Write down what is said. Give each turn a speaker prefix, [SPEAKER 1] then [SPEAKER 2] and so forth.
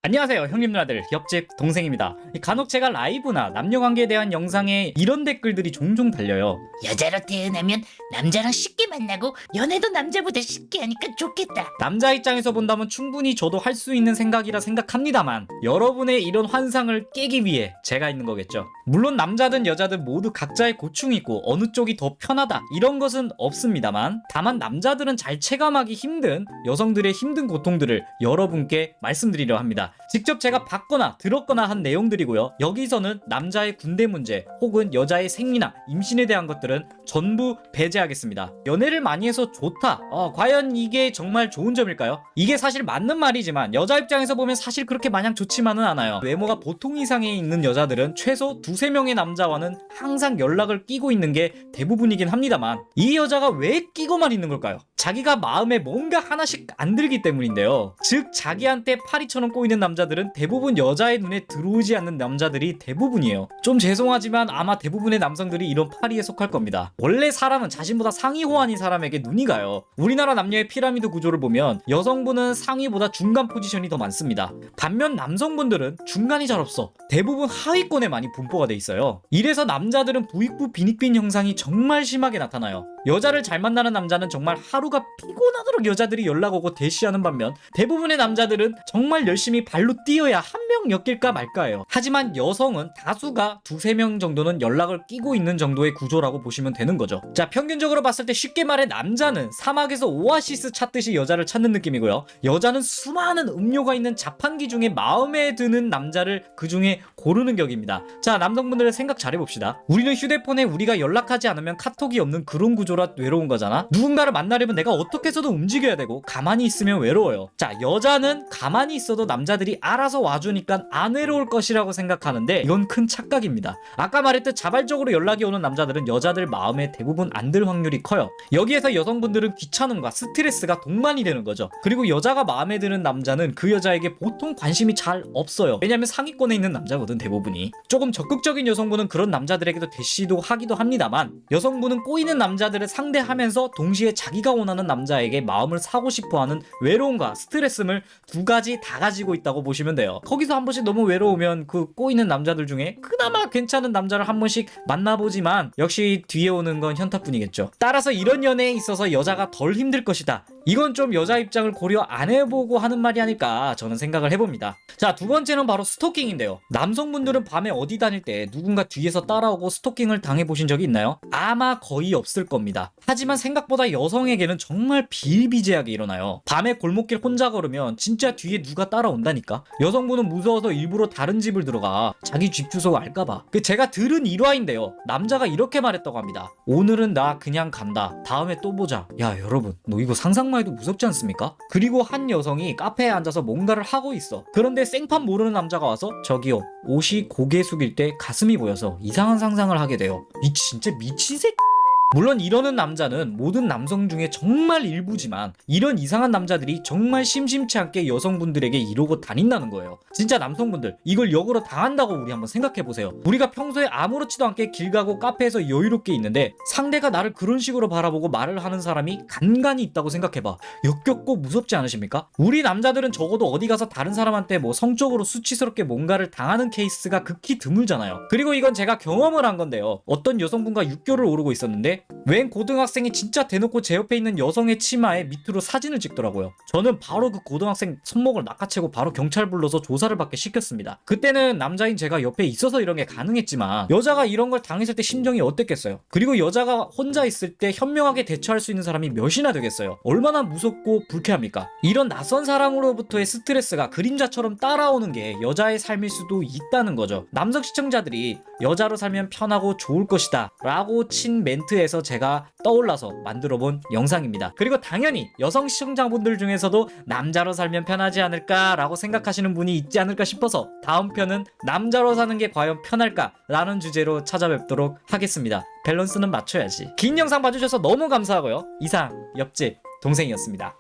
[SPEAKER 1] 안녕하세요 형님 누나들, 옆집 동생입니다. 간혹 제가 라이브나 남녀관계에 대한 영상에 이런 댓글들이 종종 달려요.
[SPEAKER 2] 여자로 태어나면 남자랑 쉽게 만나고 연애도 남자보다 쉽게 하니까 좋겠다.
[SPEAKER 1] 남자 입장에서 본다면 충분히 저도 할 수 있는 생각이라 생각합니다만, 여러분의 이런 환상을 깨기 위해 제가 있는 거겠죠. 물론 남자든 여자든 모두 각자의 고충이 있고 어느 쪽이 더 편하다 이런 것은 없습니다만, 다만 남자들은 잘 체감하기 힘든 여성들의 힘든 고통들을 여러분께 말씀드리려 합니다. 직접 제가 봤거나 들었거나 한 내용들이고요. 여기서는 남자의 군대 문제 혹은 여자의 생리나 임신에 대한 것들은 전부 배제하겠습니다. 연애를 많이 해서 좋다. 과연 이게 정말 좋은 점일까요? 이게 사실 맞는 말이지만 여자 입장에서 보면 사실 그렇게 마냥 좋지만은 않아요. 외모가 보통 이상에 있는 여자들은 최소 두세 명의 남자와는 항상 연락을 끼고 있는 게 대부분이긴 합니다만, 이 여자가 왜 끼고만 있는 걸까요? 자기가 마음에 뭔가 하나씩 안 들기 때문인데요. 즉 자기한테 파리처럼 꼬이는 남자들은 대부분 여자의 눈에 들어오지 않는 남자들이 대부분이에요. 좀 죄송하지만 아마 대부분의 남성들이 이런 파리에 속할 겁니다. 원래 사람은 자신보다 상위 호환인 사람에게 눈이 가요. 우리나라 남녀의 피라미드 구조를 보면 여성분은 상위보다 중간 포지션이 더 많습니다. 반면 남성분들은 중간이 잘 없어. 대부분 하위권에 많이 분포가 돼 있어요. 이래서 남자들은 부익부 빈익빈 현상이 정말 심하게 나타나요. 여자를 잘 만나는 남자는 정말 하루가 피곤하도록 여자들이 연락 오고 대시하는 반면, 대부분의 남자들은 정말 열심히 발로 뛰어야 한 명 엮일까 말까예요. 하지만 여성은 다수가 두세 명 정도는 연락을 끼고 있는 정도의 구조라고 보시면 되는 거죠. 자, 평균적으로 봤을 때 쉽게 말해 남자는 사막에서 오아시스 찾듯이 여자를 찾는 느낌이고요. 여자는 수많은 음료가 있는 자판기 중에 마음에 드는 남자를 그 중에 고르는 격입니다. 자, 남성분들 생각 잘해봅시다. 우리는 휴대폰에 우리가 연락하지 않으면 카톡이 없는 그런 구조라 외로운 거잖아. 누군가를 만나려면 내가 어떻게 해서도 움직여야 되고 가만히 있으면 외로워요. 자, 여자는 가만히 있어도 남자들이 알아서 와주니까 안 외로울 것이라고 생각하는데 이건 큰 착각입니다. 아까 말했듯 자발적으로 연락이 오는 남자들은 여자들 마음에 대부분 안 들 확률이 커요. 여기에서 여성분들은 귀찮음과 스트레스가 동반이 되는 거죠. 그리고 여자가 마음에 드는 남자는 그 여자에게 보통 관심이 잘 없어요. 왜냐면 상위권에 있는 남자거든 대부분이. 조금 적극적인 여성분은 그런 남자들에게도 대시도 하기도 합니다만, 여성분은 꼬이는 남자들을 상대하면서 동시에 자기가 원하는 남자에게 마음을 사고 싶어하는 외로움과 스트레스를 두 가지 다 가지고 있다고 보시면 돼요. 거기서 한 번씩 너무 외로우면 그 꼬이는 남자들 중에 그나마 괜찮은 남자를 한 번씩 만나보지만 역시 뒤에 오는 건 현타뿐이겠죠. 따라서 이런 연애에 있어서 여자가 덜 힘들 것이다. 이건 좀 여자 입장을 고려 안 해보고 하는 말이 아닐까 저는 생각을 해봅니다. 자, 두 번째는 바로 스토킹인데요. 남성분들은 밤에 어디 다닐 때 누군가 뒤에서 따라오고 스토킹을 당해보신 적이 있나요? 아마 거의 없을 겁니다. 하지만 생각보다 여성에게는 정말 비일비재하게 일어나요. 밤에 골목길 혼자 걸으면 진짜 뒤에 누가 따라온다니까. 여성분은 무서워서 일부러 다른 집을 들어가 자기 집 주소 알까봐. 제가 들은 일화인데요. 남자가 이렇게 말했다고 합니다. 오늘은 나 그냥 간다. 다음에 또 보자. 야, 여러분, 너 이거 상상만 해도 무섭지 않습니까? 그리고 한 여성이 카페에 앉아서 뭔가를 하고 있어. 그런데 생판 모르는 남자가 와서 저기요, 옷이 고개 숙일 때 가슴이 보여서 이상한 상상을 하게 돼요. 이 진짜 미친 새끼. 물론 이러는 남자는 모든 남성 중에 정말 일부지만, 이런 이상한 남자들이 정말 심심치 않게 여성분들에게 이러고 다닌다는 거예요. 진짜 남성분들 이걸 역으로 당한다고 우리 한번 생각해보세요. 우리가 평소에 아무렇지도 않게 길 가고 카페에서 여유롭게 있는데 상대가 나를 그런 식으로 바라보고 말을 하는 사람이 간간히 있다고 생각해봐. 역겹고 무섭지 않으십니까? 우리 남자들은 적어도 어디 가서 다른 사람한테 뭐 성적으로 수치스럽게 뭔가를 당하는 케이스가 극히 드물잖아요. 그리고 이건 제가 경험을 한 건데요. 어떤 여성분과 육교를 오르고 있었는데 웬 고등학생이 진짜 대놓고 제 옆에 있는 여성의 치마에 밑으로 사진을 찍더라고요. 저는 바로 그 고등학생 손목을 낚아채고 바로 경찰 불러서 조사를 받게 시켰습니다. 그때는 남자인 제가 옆에 있어서 이런 게 가능했지만, 여자가 이런 걸 당했을 때 심정이 어땠겠어요? 그리고 여자가 혼자 있을 때 현명하게 대처할 수 있는 사람이 몇이나 되겠어요? 얼마나 무섭고 불쾌합니까? 이런 낯선 사람으로부터의 스트레스가 그림자처럼 따라오는 게 여자의 삶일 수도 있다는 거죠. 남성 시청자들이 여자로 살면 편하고 좋을 것이다 라고 친 멘트에서 제가 떠올라서 만들어본 영상입니다. 그리고 당연히 여성 시청자분들 중에서도 남자로 살면 편하지 않을까 라고 생각하시는 분이 있지 않을까 싶어서 다음 편은 남자로 사는 게 과연 편할까 라는 주제로 찾아뵙도록 하겠습니다. 밸런스는 맞춰야지. 긴 영상 봐주셔서 너무 감사하고요. 이상 옆집 동생이었습니다.